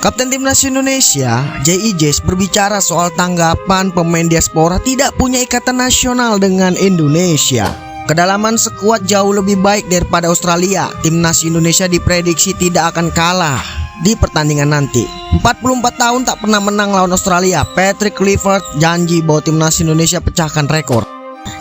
Kapten Timnas Indonesia, JIJS, berbicara soal tanggapan pemain diaspora tidak punya ikatan nasional dengan Indonesia. Kedalaman skuad jauh lebih baik daripada Australia. Timnas Indonesia diprediksi tidak akan kalah di pertandingan nanti. 44 tahun tak pernah menang lawan Australia. Patrick Kluivert janji bahwa Timnas Indonesia pecahkan rekor.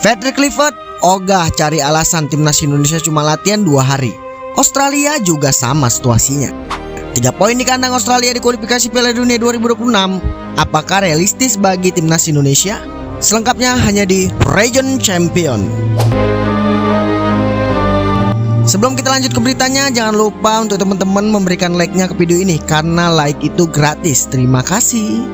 Patrick Kluivert ogah cari alasan Timnas Indonesia cuma latihan 2 hari. Australia juga sama situasinya. 3 poin di kandang Australia di kualifikasi Piala Dunia 2026. Apakah realistis bagi Timnas Indonesia? Selengkapnya hanya di Region Champion. Sebelum kita lanjut ke beritanya, jangan lupa untuk teman-teman memberikan like-nya ke video ini, karena like itu gratis. Terima kasih.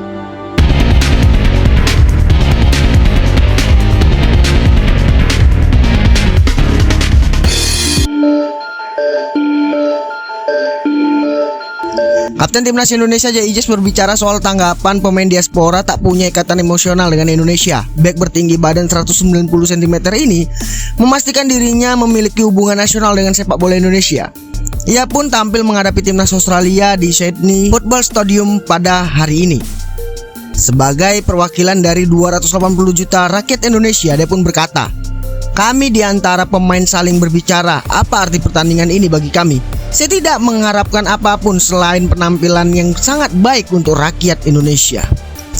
Kapten Timnas Indonesia JIJS berbicara soal tanggapan pemain diaspora tak punya ikatan emosional dengan Indonesia. Bek bertinggi badan 190 cm ini memastikan dirinya memiliki hubungan nasional dengan sepak bola Indonesia. Ia pun tampil menghadapi Timnas Australia di Sydney Football Stadium pada hari ini. Sebagai perwakilan dari 280 juta rakyat Indonesia, dia pun berkata, "Kami di antara pemain saling berbicara. Apa arti pertandingan ini bagi kami? Saya tidak mengharapkan apapun selain penampilan yang sangat baik untuk rakyat Indonesia.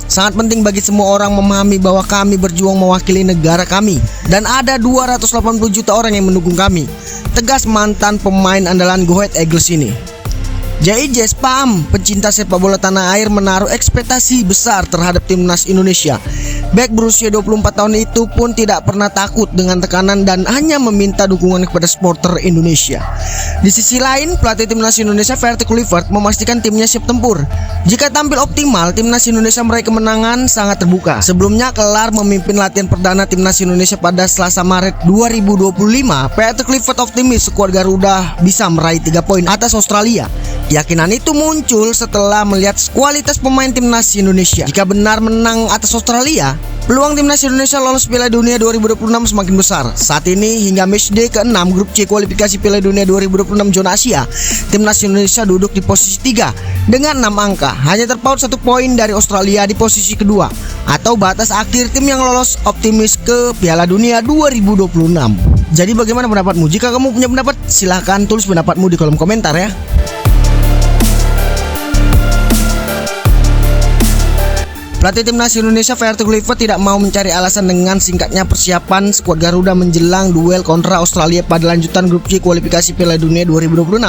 Sangat penting bagi semua orang memahami bahwa kami berjuang mewakili negara kami dan ada 280 juta orang yang mendukung kami," tegas mantan pemain andalan Go Ahead Eagles ini. JIJS paham pencinta sepak bola tanah air menaruh ekspektasi besar terhadap Timnas Indonesia. Bek berusia 24 tahun itu pun tidak pernah takut dengan tekanan dan hanya meminta dukungan kepada supporter Indonesia. Di sisi lain, pelatih Timnas Indonesia Patrick Kluivert memastikan timnya siap tempur. Jika tampil optimal, Timnas Indonesia meraih kemenangan sangat terbuka. Sebelumnya kelar memimpin latihan perdana Timnas Indonesia pada Selasa Maret 2025, Patrick Kluivert optimis skuad Garuda bisa meraih 3 poin atas Australia. Keyakinan itu muncul setelah melihat kualitas pemain Timnas Indonesia. Jika benar menang atas Australia, peluang Timnas Indonesia lolos Piala Dunia 2026 semakin besar. Saat ini hingga matchday ke-6 grup C kualifikasi Piala Dunia 2026 zona Asia, Timnas Indonesia duduk di posisi 3 dengan 6 angka, hanya terpaut 1 poin dari Australia di posisi kedua, atau batas akhir tim yang lolos optimis ke Piala Dunia 2026. Jadi bagaimana pendapatmu? Jika kamu punya pendapat, silahkan tulis pendapatmu di kolom komentar ya. Pelatih Timnas Indonesia Patrick Kluivert tidak mau mencari alasan dengan singkatnya persiapan skuad Garuda menjelang duel kontra Australia pada lanjutan grup C kualifikasi Piala Dunia 2026.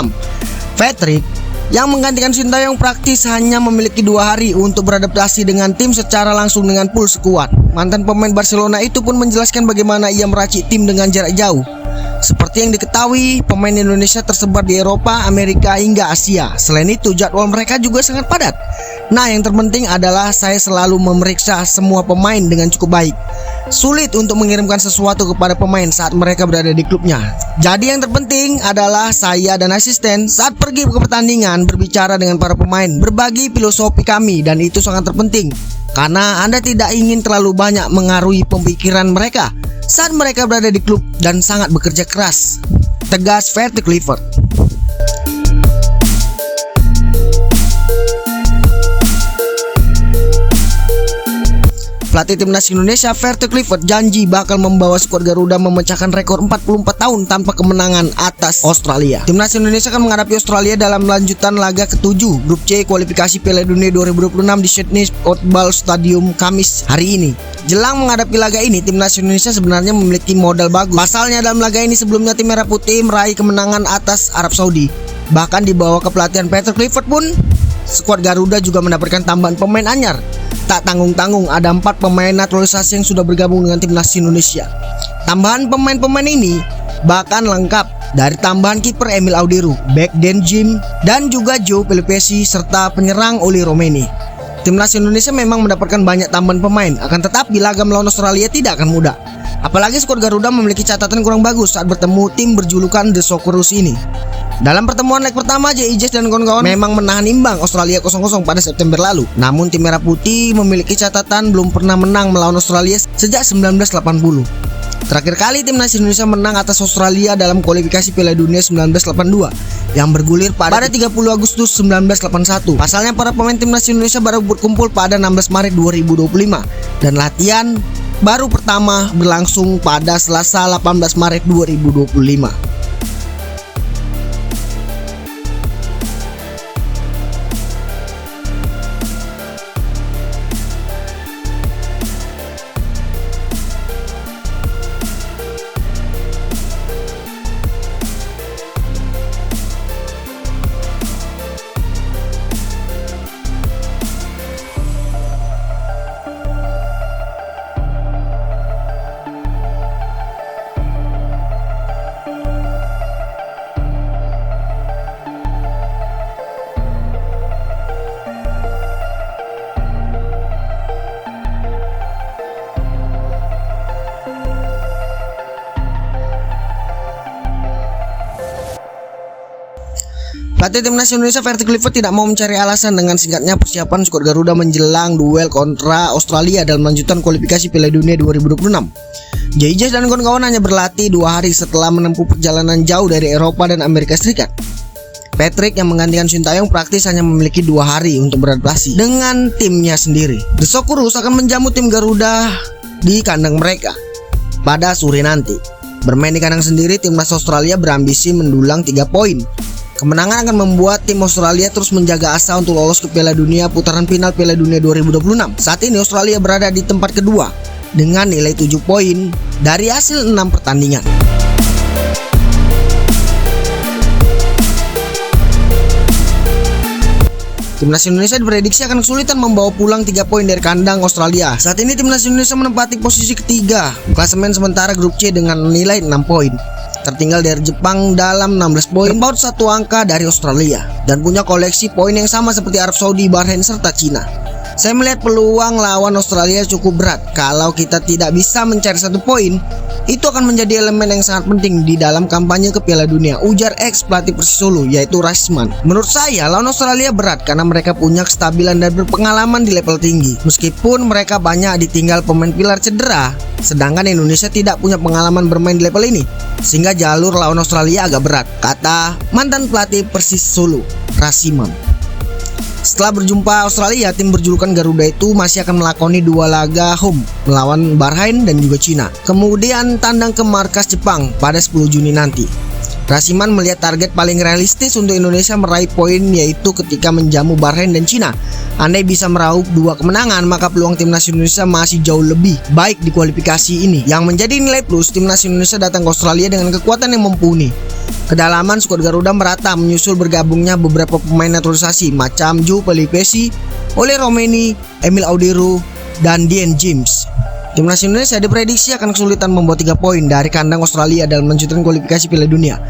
Patrick yang menggantikan Sintayong praktis hanya memiliki 2 hari untuk beradaptasi dengan tim secara langsung dengan pool skuad. Mantan pemain Barcelona itu pun menjelaskan bagaimana ia meracik tim dengan jarak jauh. Seperti yang diketahui, pemain Indonesia tersebar di Eropa, Amerika hingga Asia. Selain itu, jadwal mereka juga sangat padat. Nah, yang terpenting adalah saya selalu memeriksa semua pemain dengan cukup baik. Sulit untuk mengirimkan sesuatu kepada pemain saat mereka berada di klubnya. Jadi yang terpenting adalah saya dan asisten saat pergi ke pertandingan berbicara dengan para pemain, berbagi filosofi kami, dan itu sangat terpenting. Karena Anda tidak ingin terlalu banyak mengaruhi pemikiran mereka saat mereka berada di klub dan sangat bekerja keras, tegas Patrick Kluivert. Pelatih Timnas Indonesia Patrick Kluivert janji bakal membawa skuad Garuda memecahkan rekor 44 tahun tanpa kemenangan atas Australia. Timnas Indonesia akan menghadapi Australia dalam lanjutan laga ke-7 grup C kualifikasi Piala Dunia 2026 di Sydney Football Stadium Kamis hari ini. Jelang menghadapi laga ini, Timnas Indonesia sebenarnya memiliki modal bagus. Pasalnya dalam laga ini sebelumnya tim Merah Putih meraih kemenangan atas Arab Saudi. Bahkan di bawah kepelatihan Patrick Kluivert pun, skuad Garuda juga mendapatkan tambahan pemain anyar. Tak tanggung-tanggung, ada 4 pemain naturalisasi yang sudah bergabung dengan Timnas Indonesia. Tambahan pemain-pemain ini bahkan lengkap dari tambahan kiper Emil Audiru, bek Dan Jim, dan juga Joe Pelopessi serta penyerang Oli Romeni. Timnas Indonesia memang mendapatkan banyak tambahan pemain, akan tetapi laga melawan Australia tidak akan mudah. Apalagi skuad Garuda memiliki catatan kurang bagus saat bertemu tim berjulukan The Socceroos ini. Dalam pertemuan leg pertama, JIJS dan kawan-kawan memang menahan imbang Australia 0-0 pada September lalu. Namun tim Merah Putih memiliki catatan belum pernah menang melawan Australia sejak 1980. Terakhir kali timnas Indonesia menang atas Australia dalam kualifikasi Piala Dunia 1982 yang bergulir pada 30 Agustus 1981. Pasalnya para pemain timnas Indonesia baru berkumpul pada 16 Maret 2025 dan latihan baru pertama berlangsung pada Selasa 18 Maret 2025. Pelatih timnas Indonesia Ferdy Clifford tidak mau mencari alasan dengan singkatnya persiapan skuad Garuda menjelang duel kontra Australia dalam lanjutan kualifikasi Piala Dunia 2026. Jais dan kawan-kawan hanya berlatih 2 hari setelah menempuh perjalanan jauh dari Eropa dan Amerika Serikat. Patrick yang menggantikan Sintayong praktis hanya memiliki 2 hari untuk beradaptasi dengan timnya sendiri. The Socceroos akan menjamu tim Garuda di kandang mereka pada sore nanti. Bermain di kandang sendiri, timnas Australia berambisi mendulang 3 poin. Kemenangan akan membuat tim Australia terus menjaga asa untuk lolos ke Piala Dunia putaran final Piala Dunia 2026. Saat ini Australia berada di tempat kedua dengan nilai 7 poin dari hasil 6 pertandingan. Timnas Indonesia diprediksi akan kesulitan membawa pulang 3 poin dari kandang Australia. Saat ini timnas Indonesia menempati posisi ketiga klasemen sementara grup C dengan nilai 6 poin. Tertinggal dari Jepang dalam 16 poin, terpaut 1 angka dari Australia, dan punya koleksi poin yang sama seperti Arab Saudi, Bahrain, serta Cina. Saya melihat peluang lawan Australia cukup berat. Kalau kita tidak bisa mencari 1 poin, itu akan menjadi elemen yang sangat penting di dalam kampanye ke Piala Dunia, ujar ex pelatih Persis Solo yaitu Rasman. Menurut saya lawan Australia berat karena mereka punya kestabilan dan berpengalaman di level tinggi. Meskipun mereka banyak ditinggal pemain pilar cedera, sedangkan Indonesia tidak punya pengalaman bermain di level ini, sehingga jalur lawan Australia agak berat, kata mantan pelatih Persis Solo, Rasman. Setelah berjumpa Australia, tim berjulukan Garuda itu masih akan melakoni 2 laga home melawan Bahrain dan juga Cina. Kemudian tandang ke markas Jepang pada 10 Juni nanti. Rasiman melihat target paling realistis untuk Indonesia meraih poin yaitu ketika menjamu Bahrain dan Cina. Andai bisa meraup 2 kemenangan, maka peluang timnas Indonesia masih jauh lebih baik di kualifikasi ini. Yang menjadi nilai plus, timnas Indonesia datang ke Australia dengan kekuatan yang mumpuni. Kedalaman skuad Garuda merata menyusul bergabungnya beberapa pemain naturalisasi macam Joe Pelipesi, Ole Romeni, Emil Audero, dan Dean James. Timnas Indonesia diprediksi akan kesulitan membawa 3 poin dari kandang Australia dalam lanjutan kualifikasi Piala Dunia.